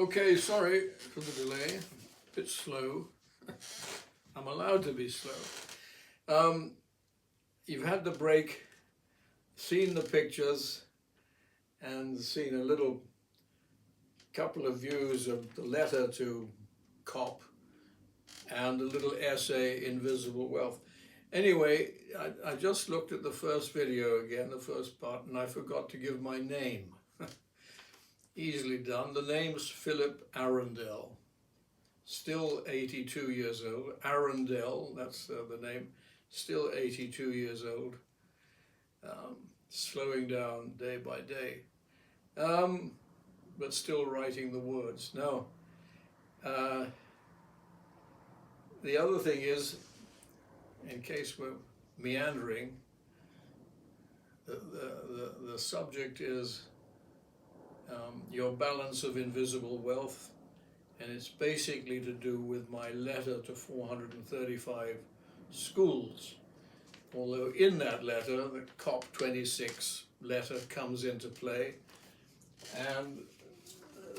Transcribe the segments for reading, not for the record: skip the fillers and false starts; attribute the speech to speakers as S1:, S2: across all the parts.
S1: Okay, sorry for the delay. A bit slow. I'm allowed to be slow. You've had the break, seen the pictures, and seen a little couple of views of the letter to COP and a little essay, Invisible Wealth. Anyway, I just looked at the first video again, the first part, and I forgot to give my name. Easily done. The name's Philip Arundel. Still 82 years old. Arundel, that's the name. Still 82 years old. Slowing down day by day. But still writing the words. Now, the other thing is, in case we're meandering, the subject is your balance of invisible wealth, and it's basically to do with my letter to 435 schools. Although in that letter, the COP26 letter comes into play, and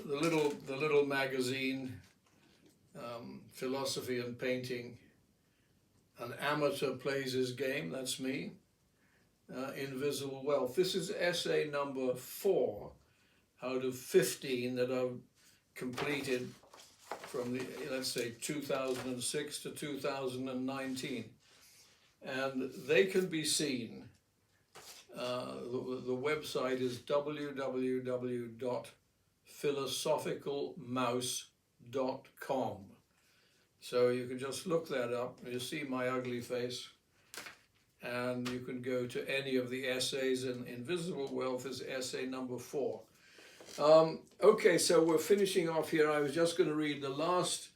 S1: the little magazine, Philosophy and Painting, an amateur plays his game, that's me, Invisible Wealth. This is essay number 4 out of 15 that I've completed from the, let's say, 2006 to 2019. And they can be seen. The website is www.philosophicalmouse.com. So you can just look that up. You see my ugly face. And you can go to any of the essays, and Invisible Wealth is essay number 4. Okay, so we're finishing off here. I was just going to read the last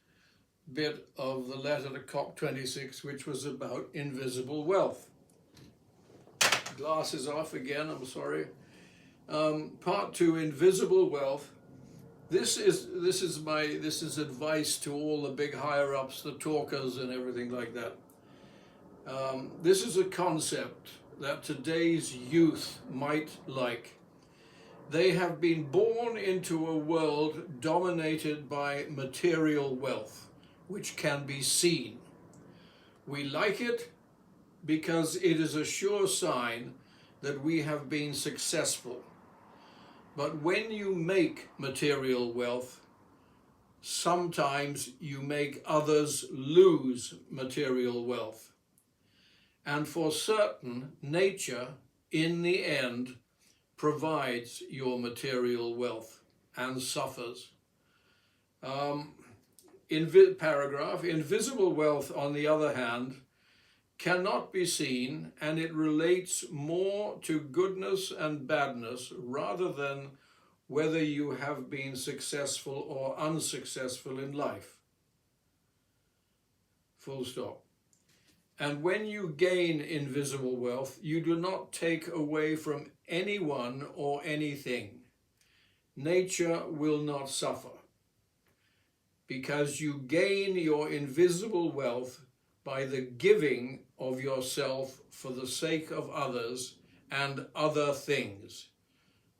S1: bit of the letter to COP26, which was about invisible wealth. Glasses off again, I'm sorry. Part 2, invisible wealth. This is advice to all the big higher ups, the talkers and everything like that. This is a concept that today's youth might like. They have been born into a world dominated by material wealth, which can be seen. We like it because it is a sure sign that we have been successful. But when you make material wealth, sometimes you make others lose material wealth. And for certain, nature, in the end, provides your material wealth and suffers. Paragraph, invisible wealth, on the other hand, cannot be seen, and it relates more to goodness and badness rather than whether you have been successful or unsuccessful in life. Full stop. And when you gain invisible wealth, you do not take away from anyone or anything. Nature will not suffer, because you gain your invisible wealth by the giving of yourself for the sake of others and other things.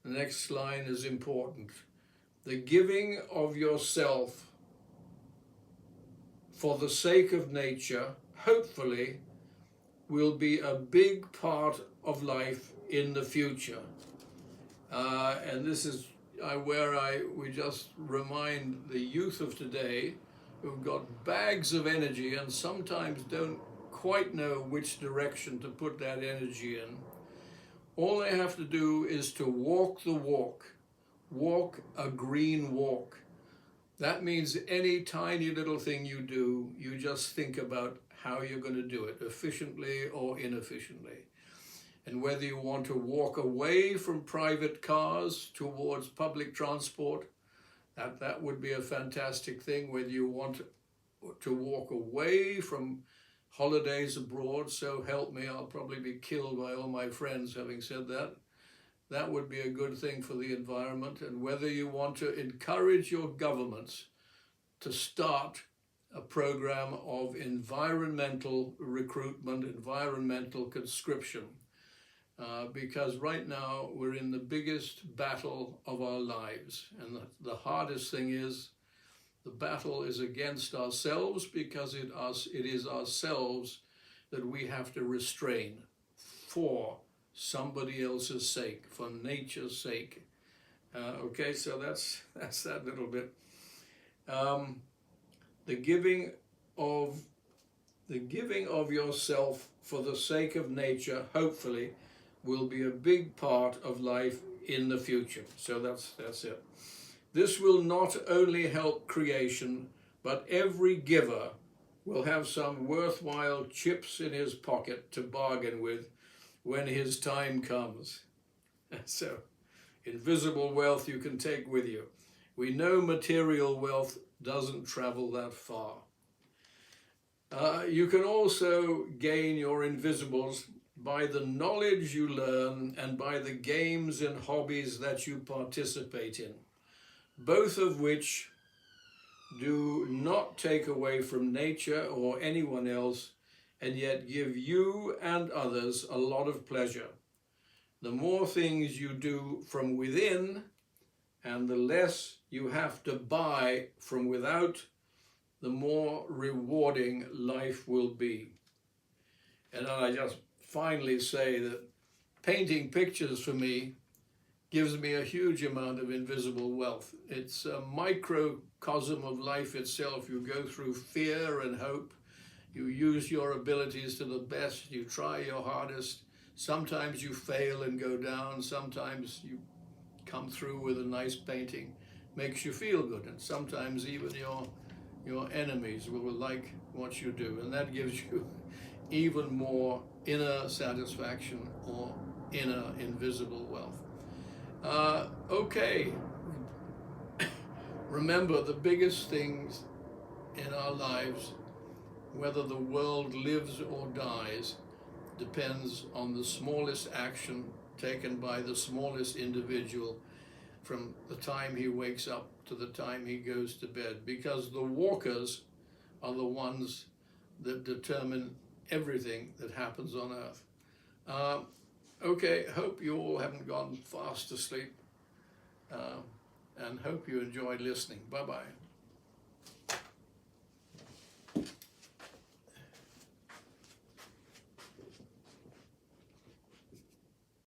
S1: The next line is important. The giving of yourself for the sake of nature, hopefully, will be a big part of life in the future. And this is where we just remind the youth of today, who've got bags of energy and sometimes don't quite know which direction to put that energy in. All they have to do is to walk the walk a green walk. That means any tiny little thing you do, you just think about how you're going to do it, efficiently or inefficiently. And whether you want to walk away from private cars towards public transport, that would be a fantastic thing. Whether you want to walk away from holidays abroad, so help me, I'll probably be killed by all my friends having said that. That would be a good thing for the environment. And whether you want to encourage your governments to start a program of environmental recruitment, environmental conscription. because right now we're in the biggest battle of our lives. And the hardest thing is the battle is against ourselves, because it is ourselves that we have to restrain for somebody else's sake, for nature's sake. Okay, so that's that little bit. The giving of yourself for the sake of nature, hopefully, will be a big part of life in the future. So that's it. This will not only help creation, but every giver will have some worthwhile chips in his pocket to bargain with when his time comes. So, invisible wealth you can take with you. We know material wealth doesn't travel that far. You can also gain your invisibles by the knowledge you learn and by the games and hobbies that you participate in, both of which do not take away from nature or anyone else, and yet give you and others a lot of pleasure. The more things you do from within, and the less you have to buy from without, the more rewarding life will be. And I just finally say that painting pictures for me gives me a huge amount of invisible wealth. It's a microcosm of life itself. You go through fear and hope. You use your abilities to the best. You try your hardest. Sometimes you fail and go down. Sometimes you come through with a nice painting. Makes you feel good. And sometimes even your enemies will like what you do. And that gives you even more inner satisfaction or inner invisible wealth. Okay, remember, the biggest things in our lives, whether the world lives or dies, depends on the smallest action taken by the smallest individual from the time he wakes up to the time he goes to bed, because the walkers are the ones that determine everything that happens on earth. Okay, hope you all haven't gone fast asleep, and hope you enjoyed listening. Bye-bye.